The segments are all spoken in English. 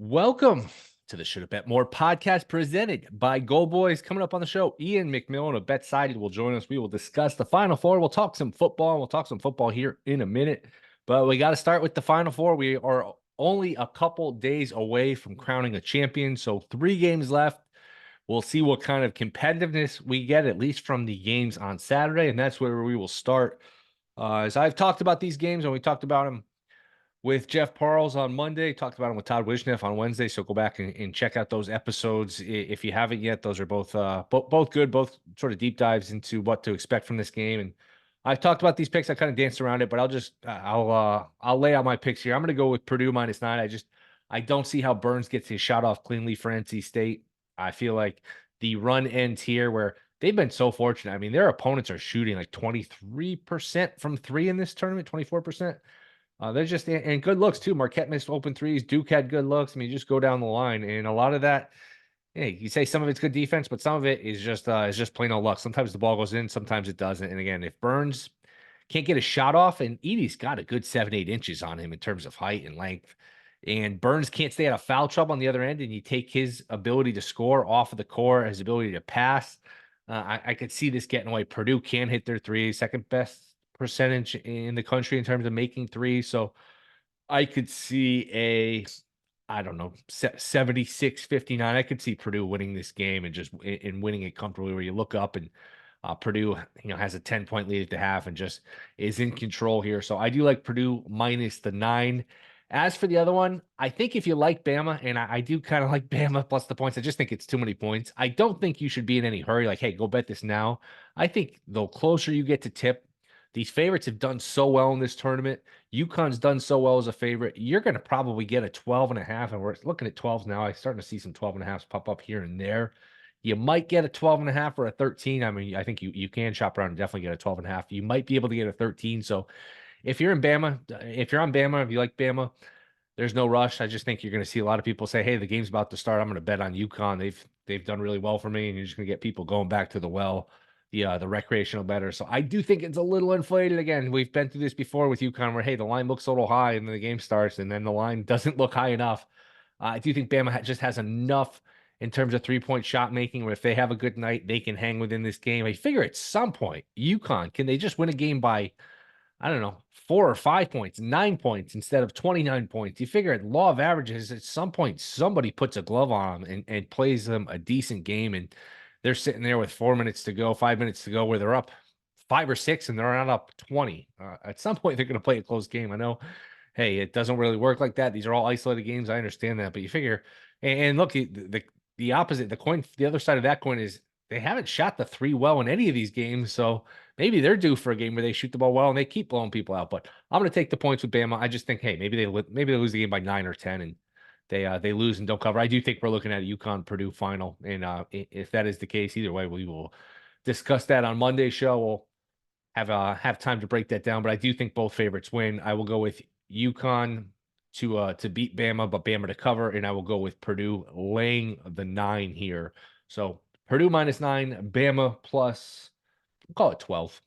Welcome to the Shoulda Bet More podcast presented by Go Boys. Coming up on the show, Iain MacMillan of Betsided will join us. We will discuss the Final Four. We'll talk some football. We'll talk some football here in a minute. But we got to start with the Final Four. We are only a couple days away from crowning a champion. So 3 games left. We'll see what kind of competitiveness we get, at least from the games on Saturday. And that's where we will start. As I've talked about these games, and we talked about them with Jeff Parles on Monday, talked about him with Todd Wishneff on Wednesday. So go back and check out those episodes if you haven't yet. Those are both good, both sort of deep dives into what to expect from this game. And I've talked about these picks. I kind of danced around it, but I'll lay out my picks here. I'm going to go with Purdue -9. I don't see how Burns gets his shot off cleanly for NC State. I feel like the run ends here where they've been so fortunate. I mean, their opponents are shooting like 23% from 3 in this tournament, 24%. They're just and good looks too. Marquette missed open threes. Duke had good looks. I mean, just go down the line, and a lot of that. Yeah, you say some of it's good defense, but some of it is just plain old luck. Sometimes the ball goes in, sometimes it doesn't. And again, if Burns can't get a shot off, and Edie's got a good 7-8 inches on him in terms of height and length, and Burns can't stay out of foul trouble on the other end, and you take his ability to score off of the core, his ability to pass. I could see this getting away. Purdue can hit their three, second best percentage in the country in terms of making threes. So I could see I don't know, 76-59. I could see Purdue winning this game and just winning it comfortably, where you look up and Purdue, has a 10-point lead at the half and just is in control here. So I do like Purdue -9. As for the other one, I think if you like Bama, and I do kind of like Bama plus the points, I just think it's too many points. I don't think you should be in any hurry. Like, hey, go bet this now. I think the closer you get to tip, these favorites have done so well in this tournament. UConn's done so well as a favorite. You're going to probably get a 12.5, and we're looking at 12s now. I'm starting to see some 12.5s pop up here and there. You might get a 12.5 or a 13. I mean, I think you can shop around and definitely get a 12.5. You might be able to get a 13. So if you're in Bama, if you're on Bama, if you like Bama, there's no rush. I just think you're going to see a lot of people say, "Hey, the game's about to start. I'm going to bet on UConn. They've done really well for me," and you're just going to get people going back to the well, the recreational better. So I do think it's a little inflated. Again, we've been through this before with UConn, where hey, the line looks a little high, and then the game starts, and then the line doesn't look high enough. I do think Bama just has enough in terms of 3-point shot making, where if they have a good night, they can hang within this game. I figure at some point, UConn, can they just win a game by, I don't know, 4 or 5 points, 9 points instead of 29 points? You figure at law of averages, at some point, somebody puts a glove on them and plays them a decent game. And they're sitting there with 4 minutes to go, 5 minutes to go, where they're up 5 or 6 and they're not up 20. At some point, they're going to play a close game. I know, hey, it doesn't really work like that. These are all isolated games. I understand that. But you figure, and look, the opposite, the coin, the other side of that coin is they haven't shot the 3 well in any of these games. So maybe they're due for a game where they shoot the ball well and they keep blowing people out. But I'm going to take the points with Bama. I just think, hey, maybe they lose the game by 9 or 10 and they lose and don't cover. I do think we're looking at a UConn Purdue final, and if that is the case, either way, we will discuss that on Monday's show. We'll have time to break that down, but I do think both favorites win. I will go with UConn to beat Bama, but Bama to cover, and I will go with Purdue laying the 9 here. So Purdue -9, Bama plus, we'll call it 12.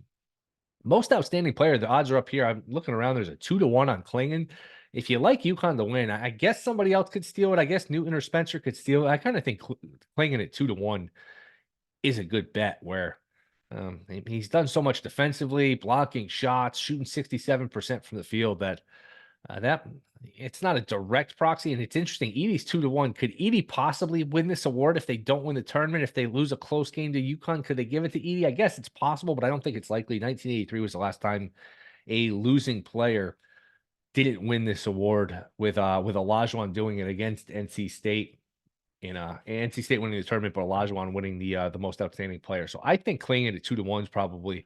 Most outstanding player, the odds are up here. I'm looking around. There's a 2-1 on Klingon. If you like UConn to win, I guess somebody else could steal it. I guess Newton or Spencer could steal it. I kind of think Klingon at 2-1 is a good bet, where he's done so much defensively, blocking shots, shooting 67% from the field, that it's not a direct proxy. And it's interesting. Edie's 2-1. Could Edie possibly win this award if they don't win the tournament? If they lose a close game to UConn, could they give it to Edie? I guess it's possible, but I don't think it's likely. 1983 was the last time a losing player didn't win this award, with Olajuwon doing it against NC State. NC State winning the tournament, but Olajuwon winning the most outstanding player. So I think Klingon at 2-1 is probably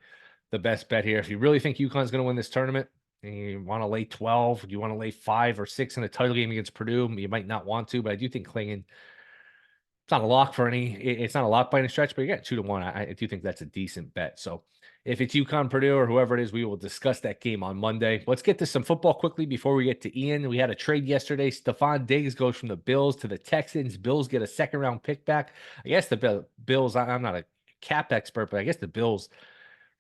the best bet here. If you really think UConn's going to win this tournament, and you want to lay 12, you want to lay 5 or 6 in a title game against Purdue, you might not want to, but I do think Klingon, it's not a lock for any, it's not a lock by any stretch, but you got 2-1. I do think that's a decent bet. So if it's UConn, Purdue, or whoever it is, we will discuss that game on Monday. Let's get to some football quickly before we get to Ian. We had a trade yesterday. Stefon Diggs goes from the Bills to the Texans. Bills get a second-round pick back. I guess the Bills, I'm not a cap expert, but I guess the Bills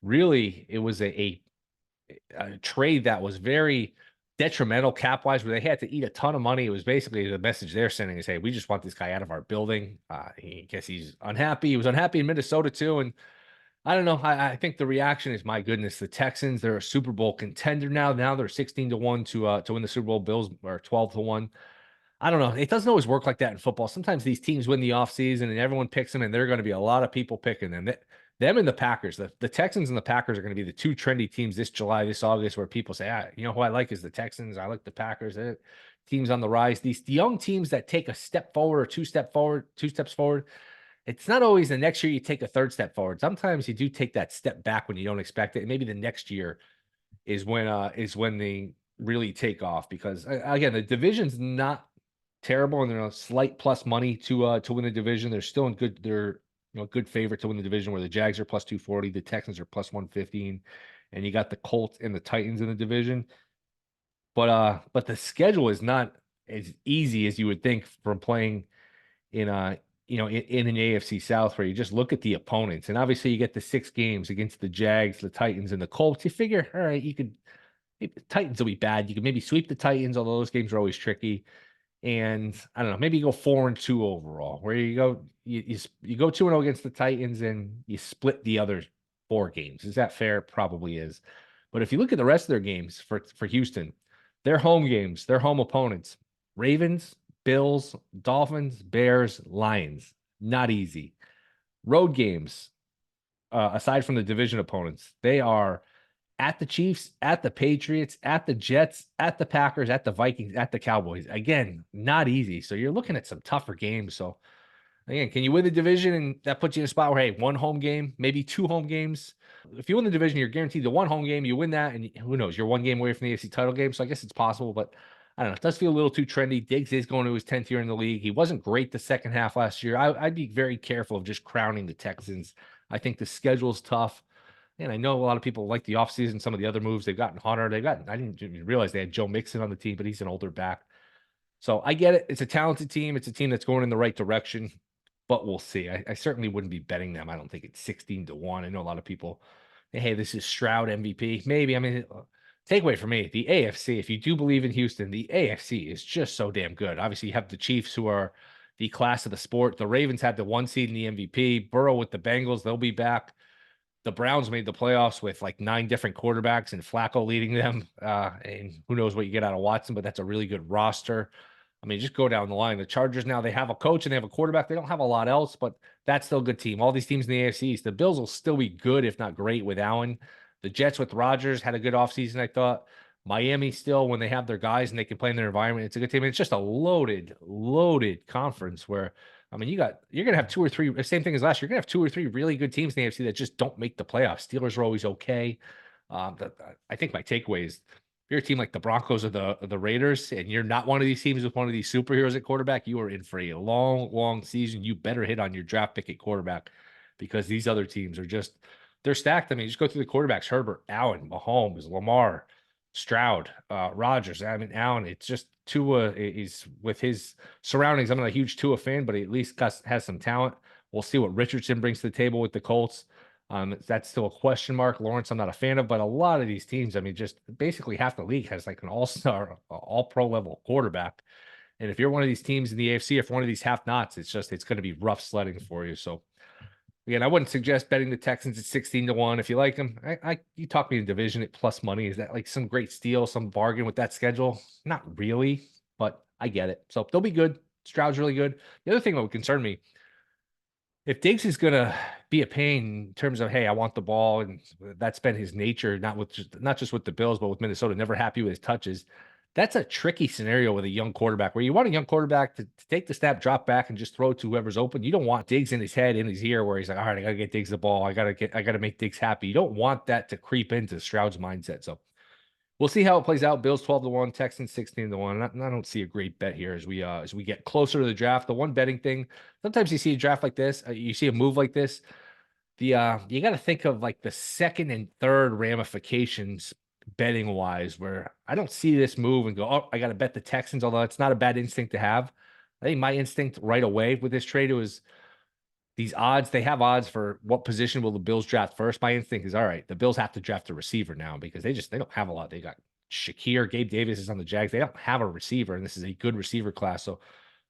really, it was a trade that was very detrimental cap wise, where they had to eat a ton of money. It was basically the message they're sending is, hey, we just want this guy out of our building. I guess he's unhappy. He was unhappy in Minnesota too. And I don't know. I think the reaction is, my goodness, the Texans, they're a Super Bowl contender now. Now they're 16-1 to win the Super Bowl. Bills are 12-1. I don't know. It doesn't always work like that in football. Sometimes these teams win the offseason and everyone picks them, and there are going to be a lot of people picking them. Them and the Packers, the Texans and the Packers are going to be the two trendy teams this July, this August, where people say, you know who I like is the Texans. I like the Packers. Teams on the rise. These young teams that take a step forward or two steps forward. It's not always the next year you take a third step forward. Sometimes you do take that step back when you don't expect it. And maybe the next year is when they really take off, because again, the division's not terrible, and they're a slight plus money to win the division. They're still in good. They're good favorite to win the division, where the Jags are plus 240, the Texans are plus 115, and you got the Colts and the Titans in the division. But the schedule is not as easy as you would think from playing in in an AFC South, where you just look at the opponents, and obviously you get the 6 games against the Jags, the Titans, and the Colts. You figure, all right, the Titans will be bad. You could maybe sweep the Titans, although those games are always tricky. And I don't know, maybe you go 4-2 overall, where you go 2-0 against the Titans and you split the other 4 games. Is that fair? Probably is. But if you look at the rest of their games for Houston, their home games, their home opponents, Ravens, Bills, Dolphins, Bears, Lions. Not easy. Road games, aside from the division opponents, they are at the Chiefs, at the Patriots, at the Jets, at the Packers, at the Vikings, at the Cowboys. Again, not easy. So you're looking at some tougher games. So again, can you win the division? And that puts you in a spot where, hey, 1 home game, maybe 2 home games. If you win the division, you're guaranteed the 1 home game. You win that, and who knows, you're 1 game away from the AFC title game. So I guess it's possible, but I don't know. It does feel a little too trendy. Diggs is going to his 10th year in the league. He wasn't great the second half last year. I'd be very careful of just crowning the Texans. I think the schedule's tough. And I know a lot of people like the offseason, some of the other moves they've gotten. Hunter, I didn't even realize they had Joe Mixon on the team, but he's an older back. So I get it. It's a talented team. It's a team that's going in the right direction, but we'll see. I certainly wouldn't be betting them. I don't think it's 16-1. I know a lot of people, hey, this is Stroud MVP. Maybe. I mean, takeaway for me, the AFC, if you do believe in Houston, the AFC is just so damn good. Obviously, you have the Chiefs, who are the class of the sport. The Ravens had the 1 seed in the MVP. Burrow with the Bengals, they'll be back. The Browns made the playoffs with like 9 different quarterbacks and Flacco leading them. And who knows what you get out of Watson, but that's a really good roster. I mean, just go down the line. The Chargers, now they have a coach and they have a quarterback. They don't have a lot else, but that's still a good team. All these teams in the AFC East, the Bills will still be good, if not great, with Allen. The Jets with Rodgers had a good offseason, I thought. Miami still, when they have their guys and they can play in their environment, it's a good team. It's just a loaded conference where, I mean, you're going to have 2 or 3, same thing as last year. You're going to have 2 or 3 really good teams in the AFC that just don't make the playoffs. Steelers are always okay. I think my takeaway is, if you're a team like the Broncos or the Raiders, and you're not one of these teams with one of these superheroes at quarterback, you are in for a long season. You better hit on your draft pick at quarterback, because these other teams are just, they're stacked. I mean, just go through the quarterbacks: Herbert, Allen, Mahomes, Lamar, Stroud, Rodgers. I mean, Allen, it's just Tua is with his surroundings. I'm not a huge Tua fan, but he at least has some talent. We'll see what Richardson brings to the table with the Colts. That's still a question mark. Lawrence, I'm not a fan of, but a lot of these teams, I mean, just basically half the league has like an all-star, all-pro level quarterback. And if you're one of these teams in the AFC, if one of these half-nots, it's going to be rough sledding for you. So again, I wouldn't suggest betting the Texans at 16-1. If you like them, you talk me in division at plus money. Is that like some great steal, some bargain with that schedule? Not really, but I get it. So they'll be good. Stroud's really good. The other thing that would concern me, if Diggs is going to be a pain in terms of, hey, I want the ball, and that's been his nature, not just with the Bills, but with Minnesota, never happy with his touches. That's a tricky scenario with a young quarterback, where you want a young quarterback to take the snap, drop back, and just throw it to whoever's open. You don't want Diggs in his head, in his ear, where he's like, all right, I got to get Diggs the ball. I got to make Diggs happy. You don't want that to creep into Stroud's mindset. So we'll see how it plays out. Bills 12-1, Texans 16-1. I don't see a great bet here as we get closer to the draft. The one betting thing, sometimes you see a draft like this, you see a move like this, you got to think of like the second and third ramifications betting wise, where I don't see this move and go, oh, I got to bet the Texans, although it's not a bad instinct to have. I think my instinct right away with this trade was these odds. They have odds for what position will the Bills draft first. My instinct is, all right, the Bills have to draft a receiver now, because they don't have a lot. They got Shakir, Gabe Davis is on the Jags. They don't have a receiver, and this is a good receiver class. So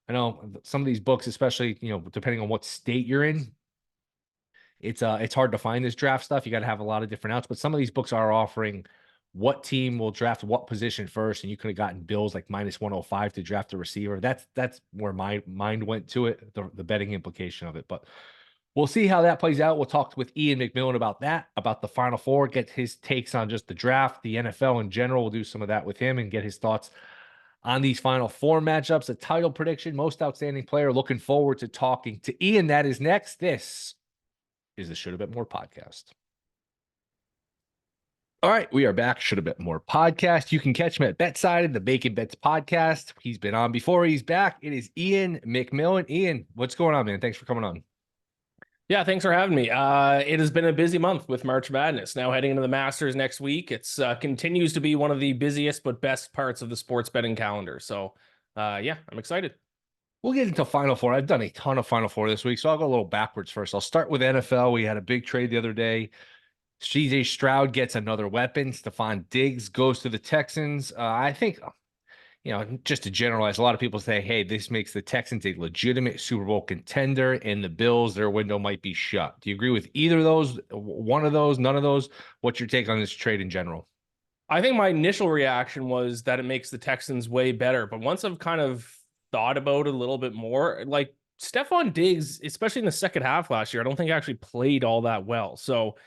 I know some of these books, especially, depending on what state you're in, it's hard to find this draft stuff. You got to have a lot of different outs, but some of these books are offering what team will draft what position first, and you could have gotten Bills like -105 to draft a receiver. That's where my mind went to it, the betting implication of it. But we'll see how that plays out. We'll talk with Iain MacMillan about that, about the Final Four, get his takes on just the draft, the NFL in general. We'll do some of that with him and get his thoughts on these Final Four matchups, a title prediction, most outstanding player. Looking forward to talking to Iain. That is next. This is the Shoulda Bet More podcast. All right, we are back. Shoulda Bet More podcast. You can catch him at Betsided, the Bacon Bets podcast. He's been on before. He's back. It is Iain MacMillan. Iain, what's going on, man? Thanks for coming on. Yeah, thanks for having me. It has been a busy month with March Madness. Now heading into the Masters next week. It's continues to be one of the busiest but best parts of the sports betting calendar. So, yeah, I'm excited. We'll get into Final Four. I've done a ton of Final Four this week, so I'll go a little backwards first. I'll start with NFL. We had a big trade the other day. CJ Stroud gets another weapon. Stefon Diggs goes to the Texans. I think, just to generalize, a lot of people say, hey, this makes the Texans a legitimate Super Bowl contender, and the Bills, their window might be shut. Do you agree with either of those, one of those, none of those? What's your take on this trade in general? I think my initial reaction was that it makes the Texans way better. But once I've kind of thought about it a little bit more, like Stefon Diggs, especially in the second half last year, I don't think actually played all that well. So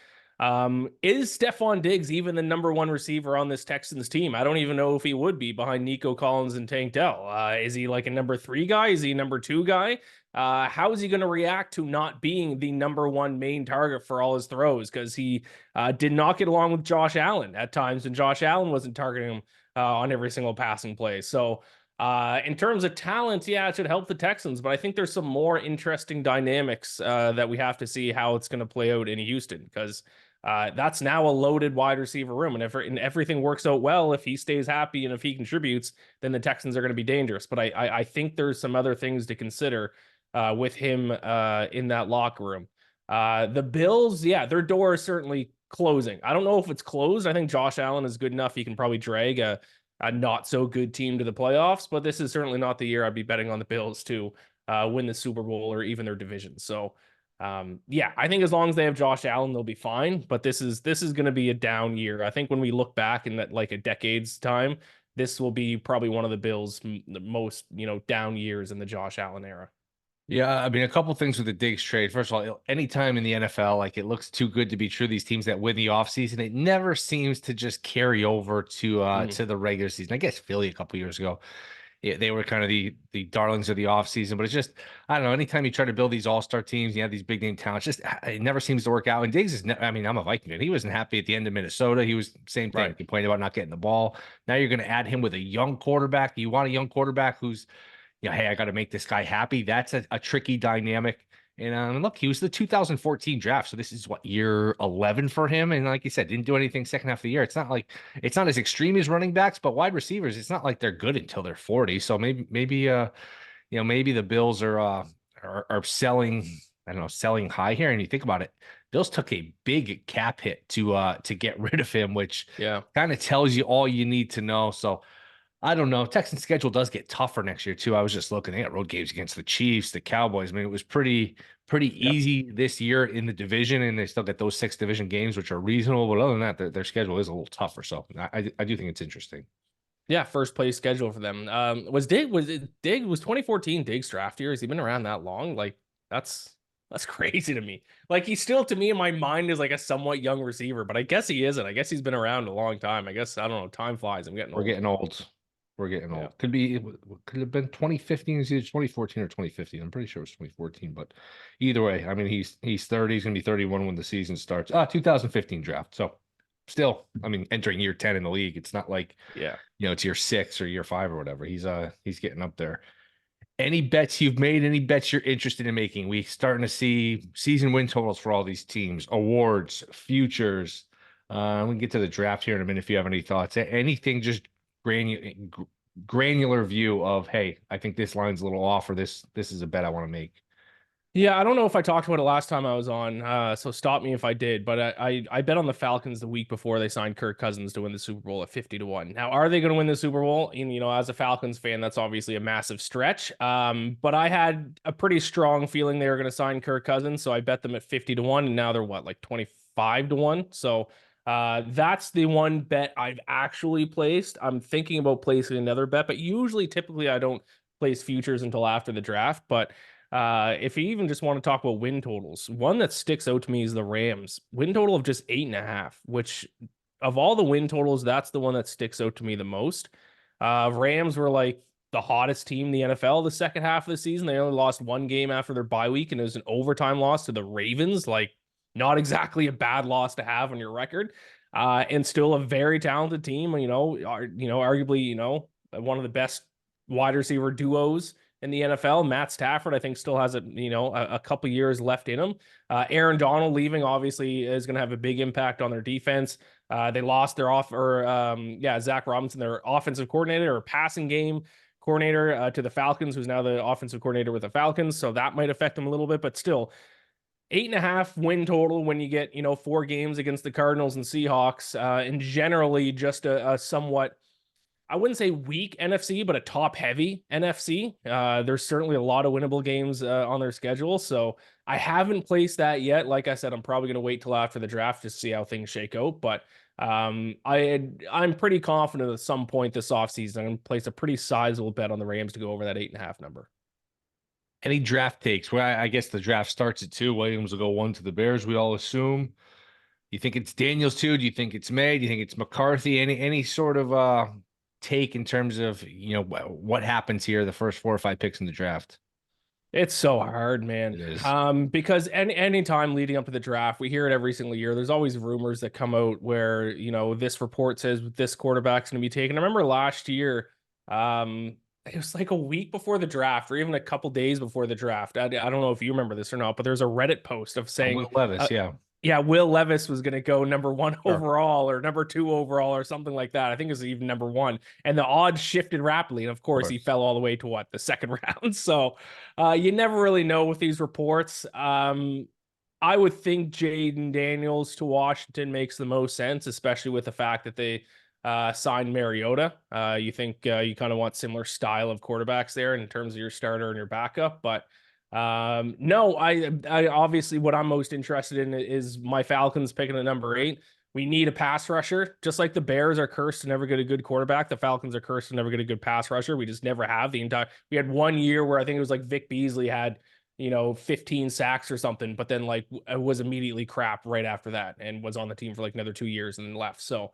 is Stefon Diggs even the number one receiver on this Texans team? I don't even know if he would be behind Nico Collins and Tank Dell. Is he like a number 3 guy? Is he a number 2 guy? How is he going to react to not being the number 1 main target for all his throws? Because he did not get along with Josh Allen at times, and Josh Allen wasn't targeting him on every single passing play. So in terms of talent, yeah, it should help the Texans, but I think there's some more interesting dynamics that we have to see how it's going to play out in Houston, because that's now a loaded wide receiver room. And if everything works out well, if he stays happy and if he contributes, then the Texans are going to be dangerous. But I think there's some other things to consider with him in that locker room. The Bills, yeah, their door is certainly closing. I don't know if it's closed. I think Josh Allen is good enough. He can probably drag a not so good team to the playoffs, but this is certainly not the year I'd be betting on the Bills to win the Super Bowl or even their division. So yeah, I think as long as they have Josh Allen, they'll be fine. But this is going to be a down year. I think when we look back in that like a decade's time, this will be probably one of the Bills' most down years in the Josh Allen era. Yeah, I mean, a couple things with the Diggs trade. First of all, anytime in the NFL, like it looks too good to be true, these teams that win the offseason, it never seems to just carry over to to the regular season. I guess Philly a couple years ago, they were kind of the darlings of the offseason, but it's just, I don't know, anytime you try to build these all-star teams, you have these big name talents, just it never seems to work out. And Diggs is, I mean, I'm a Viking fan. He wasn't happy at the end of Minnesota. He was same thing, Right. complaining about not getting the ball. Now you're going to add him with a young quarterback. You want a young quarterback who's, hey, I got to make this guy happy. That's a tricky dynamic. And look, he was the 2014 draft. So this is what, year 11 for him. And like you said, didn't do anything second half of the year. It's not like, it's not as extreme as running backs, but wide receivers, it's not like they're good until they're 40. So maybe the Bills are selling, I don't know, selling high here. And you think about it, Bills took a big cap hit to get rid of him, which kind of tells you all you need to know. So I don't know. Texans schedule does get tougher next year too. I was just looking. They got road games against the Chiefs, the Cowboys. I mean, it was pretty easy this year in the division, and they still get those 6 division games, which are reasonable. But other than that, their schedule is a little tougher. So I do think it's interesting. Yeah, first place schedule for them. Was 2014 Diggs draft year? Has he been around that long? Like that's crazy to me. Like he's still, to me, in my mind, is like a somewhat young receiver, but I guess he isn't. I guess he's been around a long time. I guess, I don't know, time flies. We're getting old. We're getting old. Could have been 2015, either 2014 or 2015. I'm pretty sure it was 2014, but either way, I mean, he's 30. He's gonna be 31 when the season starts. 2015 draft. So still, I mean, entering year 10 in the league. It's not like it's year 6 or year 5 or whatever. He's getting up there. Any bets you've made? Any bets you're interested in making? We starting to see season win totals for all these teams, awards, futures. We can get to the draft here in a minute if you have any thoughts. Anything just granular view of, hey, I think this line's a little off, or this is a bet I want to make. Yeah, I don't know if I talked about it last time I was on, so stop me if I did. But I bet on the Falcons the week before they signed Kirk Cousins to win the Super Bowl at 50-1. Now, are they going to win the Super Bowl? And as a Falcons fan, that's obviously a massive stretch. But I had a pretty strong feeling they were going to sign Kirk Cousins, so I bet them at 50-1, and now they're what, like 25-1. So that's the one bet I've actually placed. I'm thinking about placing another bet, but typically I don't place futures until after the draft. But if you even just want to talk about win totals, one that sticks out to me is the Rams win total of just 8.5, which of all the win totals, that's the one that sticks out to me the most. Rams were like the hottest team in the NFL the second half of the season. They only lost one game after their bye week, and it was an overtime loss to the Ravens. Like, not exactly a bad loss to have on your record. And still a very talented team, arguably, one of the best wide receiver duos in the NFL. Matt Stafford, I think, still has a couple years left in him. Aaron Donald leaving obviously is going to have a big impact on their defense. They lost their Zach Robinson, their offensive coordinator or passing game coordinator, to the Falcons, who's now the offensive coordinator with the Falcons. So that might affect them a little bit, but still 8.5 win total when you get, 4 games against the Cardinals and Seahawks, and generally just a somewhat, I wouldn't say weak NFC, but a top heavy NFC. There's certainly a lot of winnable games on their schedule. So I haven't placed that yet. Like I said, I'm probably going to wait till after the draft to see how things shake out. But I'm pretty confident at some point this offseason, I'm going to place a pretty sizable bet on the Rams to go over that 8.5 number. Any draft takes? Well, I guess the draft starts at 2. Williams will go 1 to the Bears, we all assume. You think it's Daniels 2? Do you think it's May? Do you think it's McCarthy? Any sort of take in terms of what happens here, the first 4 or 5 picks in the draft? It's so hard, It man. is. Because any time leading up to the draft, we hear it every single year. There's always rumors that come out where, this report says this quarterback's going to be taken. I remember last year, it was like a week before the draft or even a couple days before the draft. I don't know if you remember this or not, but there's a Reddit post of saying, Will Levis, yeah. yeah, Will Levis was going to go number 1 Sure. overall or number 2 overall or something like that. I think it was even number 1. And the odds shifted rapidly. And of course, he fell all the way to the second round. So you never really know with these reports. I would think Jaden Daniels to Washington makes the most sense, especially with the fact that they signed Mariota. You think you kind of want similar style of quarterbacks there in terms of your starter and your backup. But no, I obviously what I'm most interested in is my Falcons picking at number 8. We need a pass rusher, just like the Bears are cursed to never get a good quarterback. The Falcons are cursed to never get a good pass rusher. We just never have we had one year where I think it was like Vic Beasley had, 15 sacks or something, but then like it was immediately crap right after that and was on the team for like another 2 years and then left. So,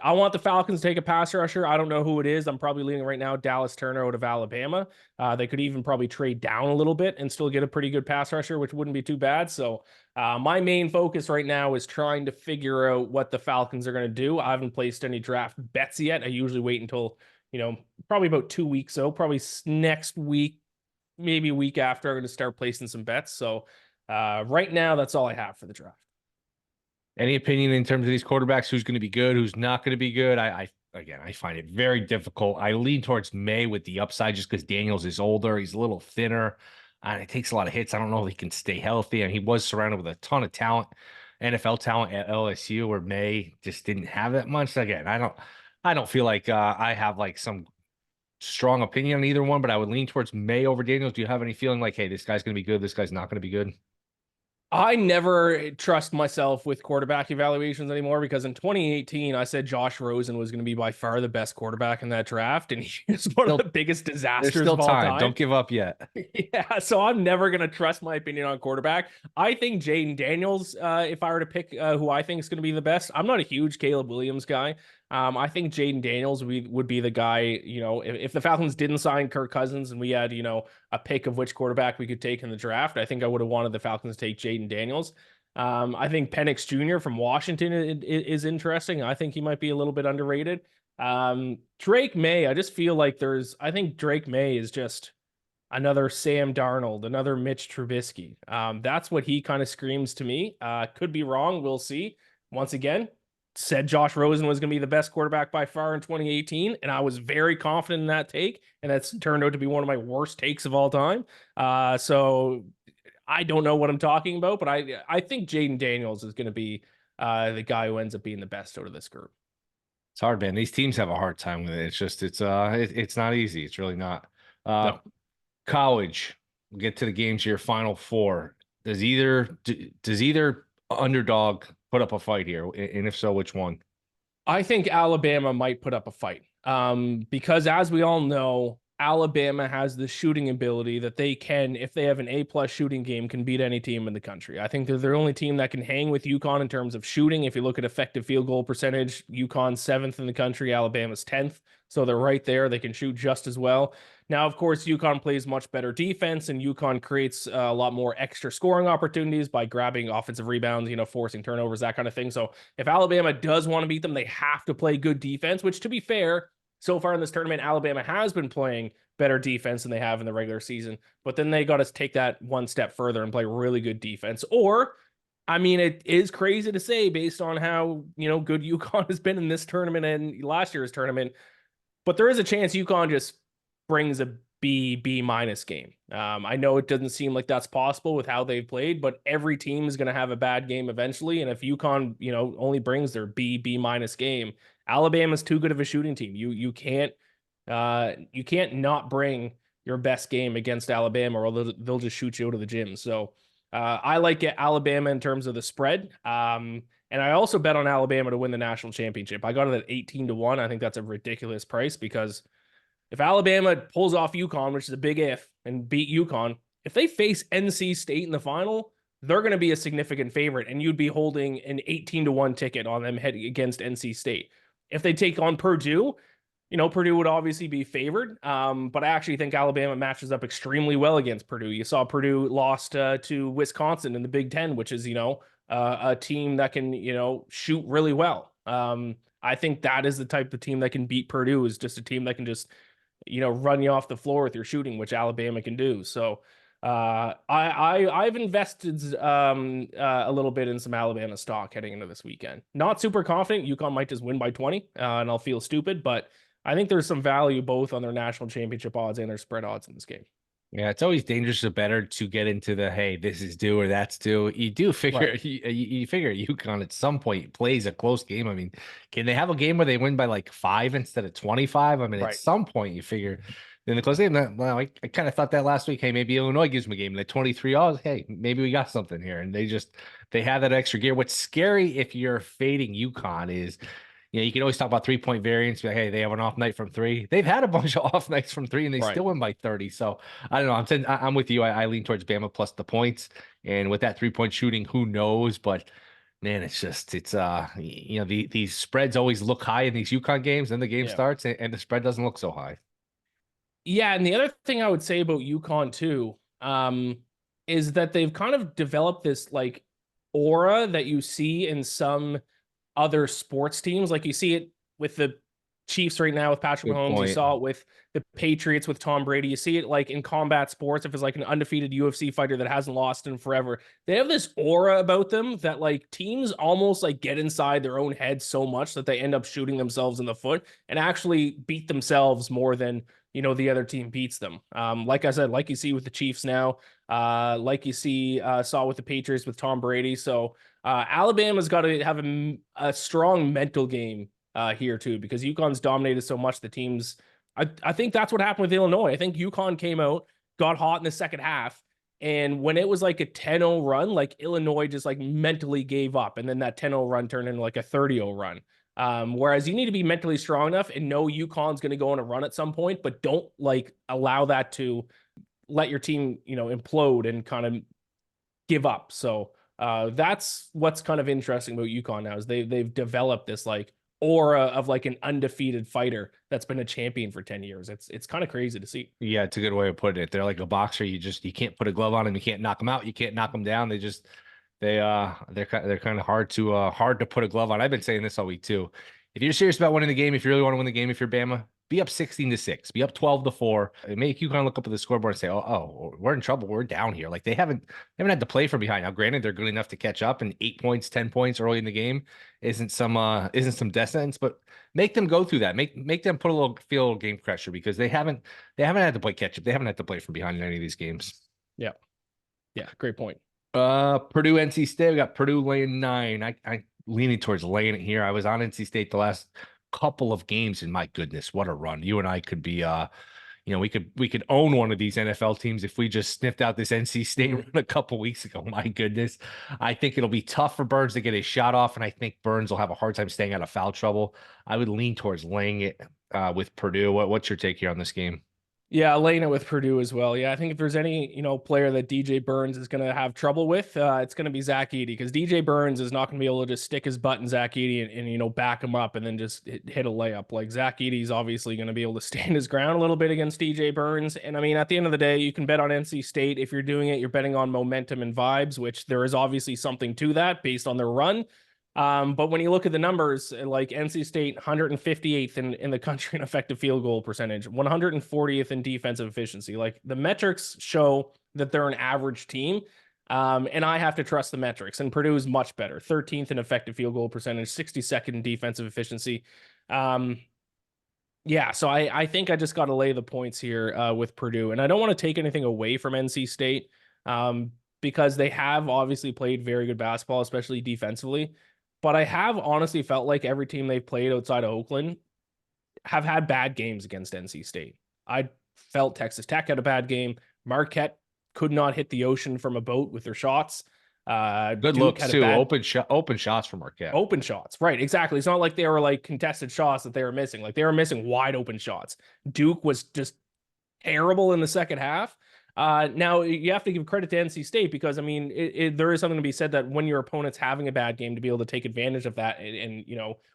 I want the Falcons to take a pass rusher. I don't know who it is. I'm probably leaning right now Dallas Turner out of Alabama. They could even probably trade down a little bit and still get a pretty good pass rusher, which wouldn't be too bad. So my main focus right now is trying to figure out what the Falcons are going to do. I haven't placed any draft bets yet. I usually wait until, probably about 2 weeks. So probably next week, maybe a week after, I'm going to start placing some bets. So right now, that's all I have for the draft. Any opinion in terms of these quarterbacks? Who's going to be good? Who's not going to be good? I find it very difficult. I lean towards May with the upside just because Daniels is older. He's a little thinner, and it takes a lot of hits. I don't know if he can stay healthy. And he was surrounded with a ton of talent, NFL talent at LSU, where May just didn't have that much. Again, I don't feel like I have like some strong opinion on either one, but I would lean towards May over Daniels. Do you have any feeling like, hey, this guy's going to be good, this guy's not going to be good? I never trust myself with quarterback evaluations anymore because in 2018, I said Josh Rosen was going to be by far the best quarterback in that draft, and he was one of the biggest There's disasters still of all time. time. Don't give up yet. Yeah, so I'm never going to trust my opinion on quarterback. I think Jaden Daniels, if I were to pick who I think is going to be the best, I'm not a huge Caleb Williams guy. I think Jaden Daniels would be the guy, if the Falcons didn't sign Kirk Cousins and we had, a pick of which quarterback we could take in the draft, I think I would have wanted the Falcons to take Jaden Daniels. I think Penix Jr. from Washington is interesting. I think he might be a little bit underrated. Drake May, I just feel like I think Drake May is just another Sam Darnold, another Mitch Trubisky. That's what he kind of screams to me. Could be wrong. We'll see. Once again, said Josh Rosen was going to be the best quarterback by far in 2018, and I was very confident in that take, and that's turned out to be one of my worst takes of all time. So I don't know what I'm talking about, but I think Jaden Daniels is going to be the guy who ends up being the best out of this group. It's hard, man. These teams have a hard time with it. It's not easy. It's really not. No. College. We'll get to the games here. Final four. Does either underdog put up a fight here? And if so, which one? I think Alabama might put up a fight. Because as we all know, Alabama has the shooting ability that they can, if they have an A+ shooting game, can beat any team in the country. I think they're the only team that can hang with UConn in terms of shooting. If you look at effective field goal percentage, UConn's 7th in the country, Alabama's 10th. So they're right there. They can shoot just as well. Now, of course, UConn plays much better defense, and UConn creates a lot more extra scoring opportunities by grabbing offensive rebounds, forcing turnovers, that kind of thing. So if Alabama does want to beat them, they have to play good defense, which, to be fair, so far in this tournament, Alabama has been playing better defense than they have in the regular season. But then they got to take that one step further and play really good defense. Or, I mean, it is crazy to say based on how, good UConn has been in this tournament and last year's tournament. But there is a chance UConn just brings a B minus game. I know it doesn't seem like that's possible with how they've played, but every team is going to have a bad game eventually. And if UConn, only brings their B minus game, Alabama's too good of a shooting team. You can't not bring your best game against Alabama, or they'll just shoot you out of the gym. So I like Alabama in terms of the spread. And I also bet on Alabama to win the national championship. I got it at 18-1. I think that's a ridiculous price, because if Alabama pulls off UConn, which is a big if, and beat UConn, if they face NC State in the final, they're going to be a significant favorite, and you'd be holding an 18-1 ticket on them heading against NC State. If they take on Purdue, Purdue would obviously be favored, but I actually think Alabama matches up extremely well against Purdue. You saw Purdue lost to Wisconsin in the Big Ten, which is, a team that can, shoot really well. I think that is the type of team that can beat Purdue, is just a team that can just, run you off the floor with your shooting, which Alabama can do. So I've invested a little bit in some Alabama stock heading into this weekend. Not super confident. UConn might just win by 20, and I'll feel stupid, but I think there's some value both on their national championship odds and their spread odds in this game. Yeah, it's always dangerous or better to get into the, hey, this is due or that's due. You do figure Right. you figure UConn at some point plays a close game. I mean, can they have a game where they win by like 5 instead of 25? I mean, at Right. some point you figure in the close game. Well, I kind of thought that last week. Hey, maybe Illinois gives them a game. And at 23, hey, maybe we got something here. And they have that extra gear. What's scary if you're fading UConn is, you can always talk about 3-point variance. Be like, hey, they have an off night from 3. They've had a bunch of off nights from 3, and they Right. still win by 30. So I don't know. I'm with you. I lean towards Bama plus the points, and with that 3-point shooting, who knows? But man, these spreads always look high in these UConn games. Then the game starts, and the spread doesn't look so high. Yeah, and the other thing I would say about UConn too, is that they've kind of developed this like aura that you see in some other sports teams. Like you see it with the Chiefs right now with Patrick Good Mahomes. You point. saw it with the Patriots with Tom Brady. You see it like in combat sports. If it's like an undefeated UFC fighter that hasn't lost in forever, they have this aura about them that like teams almost like get inside their own head so much that they end up shooting themselves in the foot and actually beat themselves more than the other team beats them. Like I said, like you see with the Chiefs now, like you saw with the Patriots with Tom Brady. So Alabama's got to have a strong mental game here too, because UConn's dominated so much the teams. I think that's what happened with Illinois. I think UConn came out, got hot in the second half, and when it was like a 10-0 run, like Illinois just like mentally gave up, and then that 10-0 run turned into like a 30-0 run. Whereas you need to be mentally strong enough and know UConn's going to go on a run at some point, but don't like allow that to let your team, implode and kind of give up. So that's what's kind of interesting about UConn now is they've developed this like aura of like an undefeated fighter that's been a champion for 10 years. It's kind of crazy to see. Yeah, it's a good way of putting it. They're like a boxer. You can't put a glove on them. You can't knock them out. You can't knock them down. They're kind of hard to put a glove on. I've been saying this all week too. If you're serious about winning the game, if you really want to win the game, if you're Bama, be up 16-6, be up 12-4. It make you kind of look up at the scoreboard and say, we're in trouble. We're down here. Like they haven't had to play from behind. Now, granted, they're good enough to catch up, and 8 points, 10 points early in the game isn't some death sentence, but make them go through that. Make them feel a little game pressure, because they haven't had to play catch up. They haven't had to play from behind in any of these games. Yeah. Yeah. Great point. Purdue, NC State. We got Purdue laying 9. I leaning towards laying it here. I was on NC State the last couple of games, and my goodness, what a run. You and I could be we could own one of these NFL teams if we just sniffed out this NC State run a couple weeks ago. My goodness. I think it'll be tough for Burns to get a shot off, and I think Burns will have a hard time staying out of foul trouble. I would lean towards laying it with Purdue. What's your take here on this game? Yeah, laying it with Purdue as well. Yeah, I think if there's any, player that DJ Burns is going to have trouble with, it's going to be Zach Edey, because DJ Burns is not going to be able to just stick his butt in Zach Edey and back him up and then just hit a layup. Like, Zach Edey is obviously going to be able to stand his ground a little bit against DJ Burns. And I mean, at the end of the day, you can bet on NC State. If you're doing it, you're betting on momentum and vibes, which there is obviously something to that based on their run. But when you look at the numbers, like NC State, 158th in the country in effective field goal percentage, 140th in defensive efficiency. Like, the metrics show that they're an average team. And I have to trust the metrics. And Purdue is much better. 13th in effective field goal percentage, 62nd in defensive efficiency. Yeah, so I think I just got to lay the points here with Purdue. And I don't want to take anything away from NC State because they have obviously played very good basketball, especially defensively. But I have honestly felt like every team they've played outside of Oakland have had bad games against NC State. I felt Texas Tech had a bad game. Marquette could not hit the ocean from a boat with their shots. Good Duke looks had too. Open shots from Marquette. Open shots, right? Exactly. It's not like they were like contested shots that they were missing. Like, they were missing wide open shots. Duke was just terrible in the second half. Now you have to give credit to NC State, because I mean, there is something to be said that when your opponent's having a bad game, to be able to take advantage of that and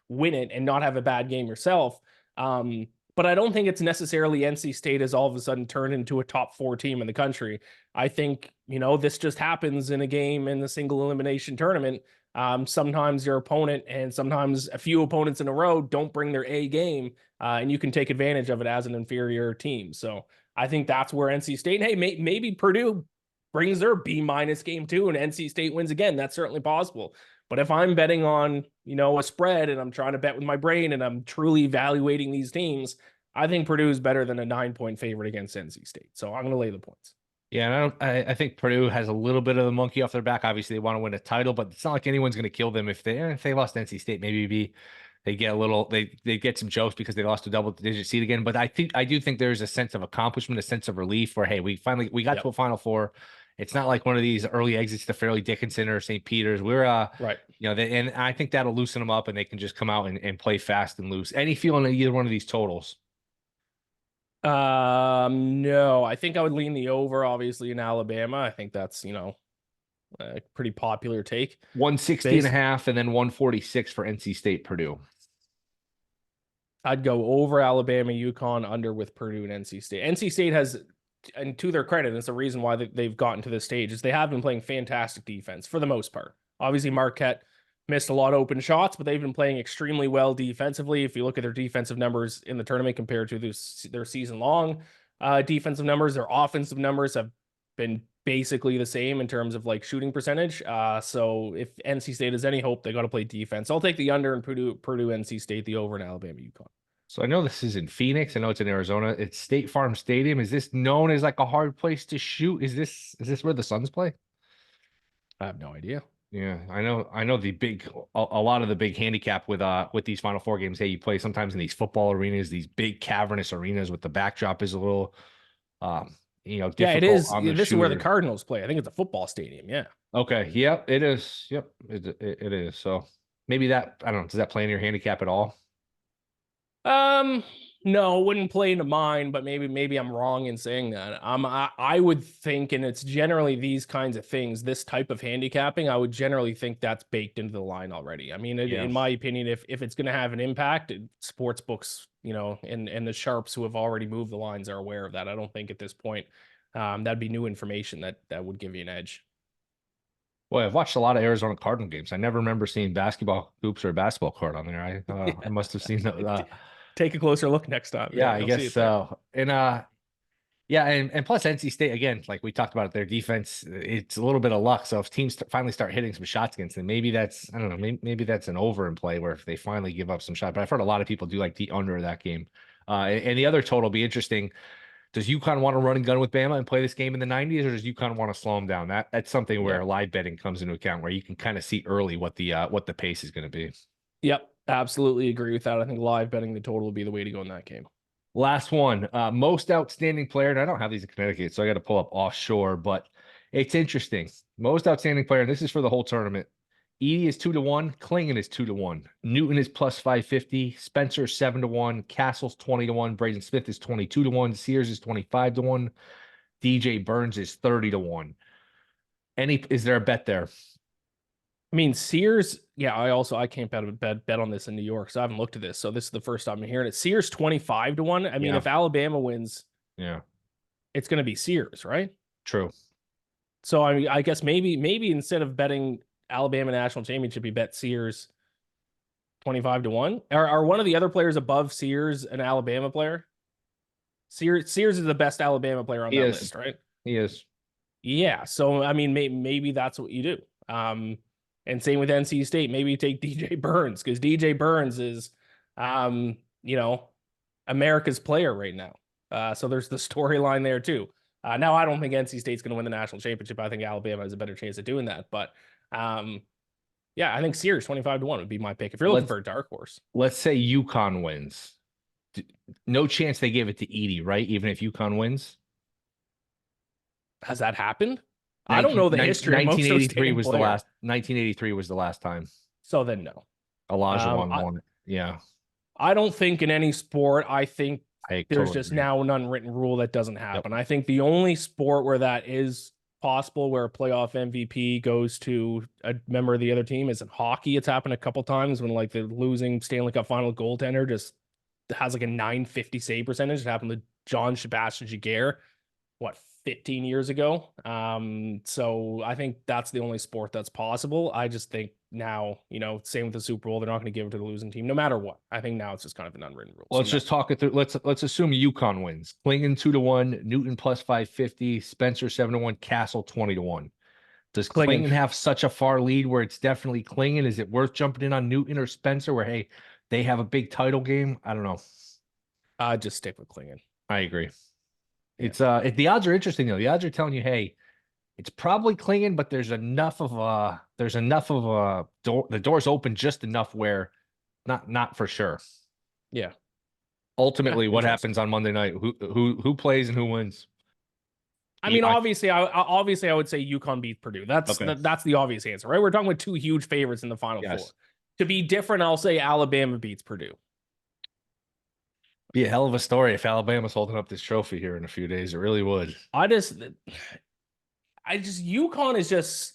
win it and not have a bad game yourself. But I don't think it's necessarily NC State has all of a sudden turned into a top 4 team in the country. I think, this just happens in a game in the single elimination tournament. Sometimes your opponent and sometimes a few opponents in a row don't bring their A game, and you can take advantage of it as an inferior team. So I think that's where NC State, hey, maybe Purdue brings their B- game 2 and NC State wins again. That's certainly possible. But if I'm betting on, a spread and I'm trying to bet with my brain and I'm truly evaluating these teams, I think Purdue is better than a 9-point favorite against NC State. So I'm going to lay the points. Yeah, and I think Purdue has a little bit of the monkey off their back. Obviously, they want to win a title, but it's not like anyone's going to kill them if they lost NC State. Maybe they get a little they get some jokes because they lost a double-digit seed again. But I do think there's a sense of accomplishment, a sense of relief where, hey, we got to a Final Four. It's not like one of these early exits to Fairleigh Dickinson or St. Peter's. We're right. And I think that'll loosen them up and they can just come out and play fast and loose. Any feeling on either one of these totals? No, I think I would lean the over, obviously, in Alabama. I think that's, a pretty popular take. 160.5 and then 146 for NC State Purdue. I'd go over Alabama, UConn, under with Purdue and NC State. NC State has, and to their credit, it's the reason why they've gotten to this stage, is they have been playing fantastic defense for the most part. Obviously, Marquette missed a lot of open shots, but they've been playing extremely well defensively. If you look at their defensive numbers in the tournament compared to their season-long defensive numbers, their offensive numbers have been basically the same in terms of like shooting percentage. So if NC State has any hope, they got to play defense. I'll take the under in Purdue, NC State, the over in Alabama, UConn. So I know this is in Phoenix. I know it's in Arizona. It's State Farm Stadium. Is this known as like a hard place to shoot? Is this where the Suns play? I have no idea. Yeah, I know a lot of the big handicap with these Final Four games. Hey, you play sometimes in these football arenas, these big cavernous arenas with the backdrop is a little difficult. Yeah, it is. On the this shooter. is where the Cardinals play. I think it's a football stadium. Yeah. Okay. Yep. It is. Yep. It is. So maybe that, I don't know. Does that play in your handicap at all? No, wouldn't play into mine, but maybe I'm wrong in saying that. I would think, and it's generally these kinds of things, this type of handicapping, I would generally think that's baked into the line already. I mean, in my opinion, if it's going to have an impact, sports books, and the sharps who have already moved the lines are aware of that. I don't think at this point, that'd be new information that would give you an edge. Well, I've watched a lot of Arizona Cardinal games. I never remember seeing basketball hoops or a basketball court on there. I must have seen take a closer look next time. Yeah, I You'll see guess it there. so. And yeah, and plus NC State again, like we talked about, their defense, it's a little bit of luck. So if teams finally start hitting some shots against them, maybe that's, I don't know, maybe that's an over in play where if they finally give up some shots. But I've heard a lot of people do like the under of that game. And the other total will be interesting. Does UConn want to run and gun with Bama and play this game in the 90s, or does UConn want to slow them down? That's something where Yep. live betting comes into account, where you can kind of see early what the pace is going to be. Yep. Absolutely agree with that. I think live betting the total will be the way to go in that game. Last one, most outstanding player. And I don't have these in Connecticut, so I got to pull up offshore, but it's interesting. Most outstanding player, and this is for the whole tournament. Edie is 2-1. Klingon is 2-1. Newton is plus 550. Spencer 7-1. Castle's 20-1. Braden Smith is 22-1. Sears is 25-1. DJ Burns is 30-1. Is there a bet there? I mean, Sears, yeah, I can't bet on this in New York, so I haven't looked at this. So this is the first time I'm hearing it. Sears 25-1. I mean, Yeah. if Alabama wins, Yeah, it's going to be Sears, right? true. So I mean, I guess maybe instead of betting Alabama national championship, you bet Sears 25-1. Are one of the other players above Sears an Alabama player? Sears is the best Alabama player on He that is. list, right? He is. Yeah. So I mean, maybe that's what you do. And same with NC State. Maybe you take DJ Burns, because DJ Burns is, you know, America's player right now. So there's the storyline there too. Now I don't think NC State's going to win the national championship. I think Alabama has a better chance of doing that. But yeah, I think Sears 25-1 would be my pick if you're looking for a dark horse. Let's say UConn wins. No chance they give it to Edie, right? Even if UConn wins. Has that happened? I don't know the history of most 1983 was players. the last. 1983 was the last time. So then no. Olajuwon won it. Yeah. I don't think in any sport. I think there's totally just agree. now an unwritten rule that doesn't happen. Yep. I think the only sport where that is possible, where a playoff MVP goes to a member of the other team, is in hockey. It's happened a couple times when like the losing Stanley Cup final goaltender just has like a 950 save percentage. It happened to John Sebastian Giguère, 15 years ago. So I think that's the only sport that's possible. I just think now, same with the Super Bowl, they're not going to give it to the losing team no matter what. I think now it's just kind of an unwritten rule. Let's just talk it through. Let's assume UConn wins. Klingon 2-1, Newton plus 550, Spencer 7-1, Castle 20-1. Does Klingon have such a far lead where it's definitely Klingon? Is it worth jumping in on Newton or Spencer where, hey, they have a big title game? I don't know. Just stick with Klingon. I agree. It's the odds are interesting though. The odds are telling you, hey, it's probably Klingon, but there's enough of the door's open just enough where not for sure. Yeah. Ultimately, what happens on Monday night? Who plays and who wins? I mean, obviously, I would say UConn beats Purdue. That's the obvious answer, right? We're talking with two huge favorites in the Final Four. To be different, I'll say Alabama beats Purdue. Be a hell of a story if Alabama's holding up this trophy here in a few days. It really would. UConn is just,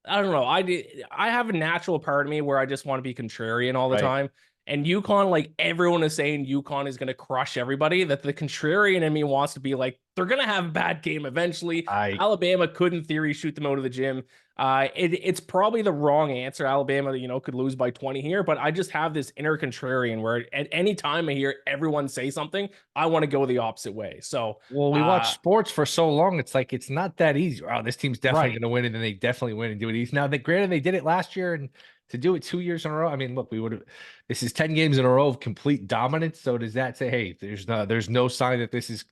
I don't know. I have a natural part of me where I just want to be contrarian all the time. And UConn, like everyone is saying, UConn is going to crush everybody. That the contrarian in me wants to be like, they're going to have a bad game eventually. Alabama could, in theory, shoot them out of the gym. It's probably the wrong answer. Alabama, could lose by 20 here, but I just have this inner contrarian where at any time I hear everyone say something, I want to go the opposite way. So, well, we watch sports for so long. It's like, it's not that easy. Oh, this team's definitely going to win, and then they definitely win and do it easy. Now, granted, they did it last year, and to do it 2 years in a row. I mean, look, this is 10 games in a row of complete dominance. So does that say, hey, there's no sign that this is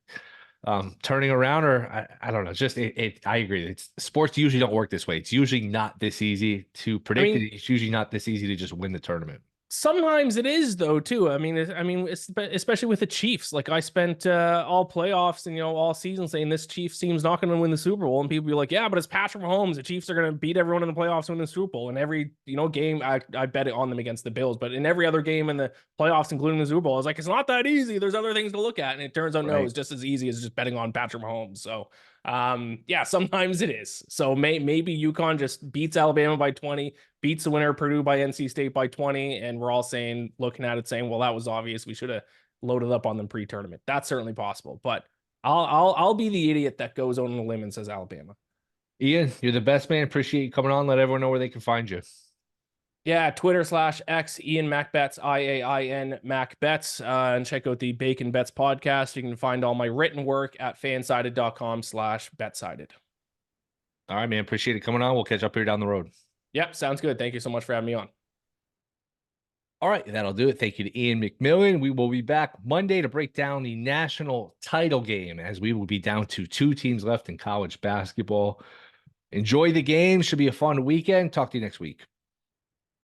turning around, or I don't know. Just I agree. Sports usually don't work this way. It's usually not this easy to predict. It's usually not this easy to just win the tournament. Sometimes it is though too. I mean, especially with the Chiefs. Like I spent all playoffs and all season saying this Chiefs team's not going to win the Super Bowl, and people be like, "Yeah, but it's Patrick Mahomes. The Chiefs are going to beat everyone in the playoffs and win the Super Bowl." And every game, I bet it on them against the Bills. But in every other game in the playoffs, including the Super Bowl, I was like, "It's not that easy. There's other things to look at." And it turns out no, it's just as easy as just betting on Patrick Mahomes. So yeah, sometimes it is. So maybe UConn just beats Alabama by 20. Beats the winner of Purdue by NC State by 20, and we're all looking at it saying, well, that was obvious. We should have loaded up on them pre-tournament. That's certainly possible, but I'll be the idiot that goes on the limb and says Alabama. Ian, you're the best, man. Appreciate you coming on. Let everyone know where they can find you. Yeah, Twitter/X, Iain MacBets, IAIN MacBets, and check out the Bacon Bets podcast. You can find all my written work at fansided.com/betsided. All right, man. Appreciate it coming on. We'll catch up here down the road. Yep, sounds good. Thank you so much for having me on. All right, that'll do it. Thank you to Iain MacMillan. We will be back Monday to break down the national title game, as we will be down to 2 teams left in college basketball. Enjoy the game. Should be a fun weekend. Talk to you next week.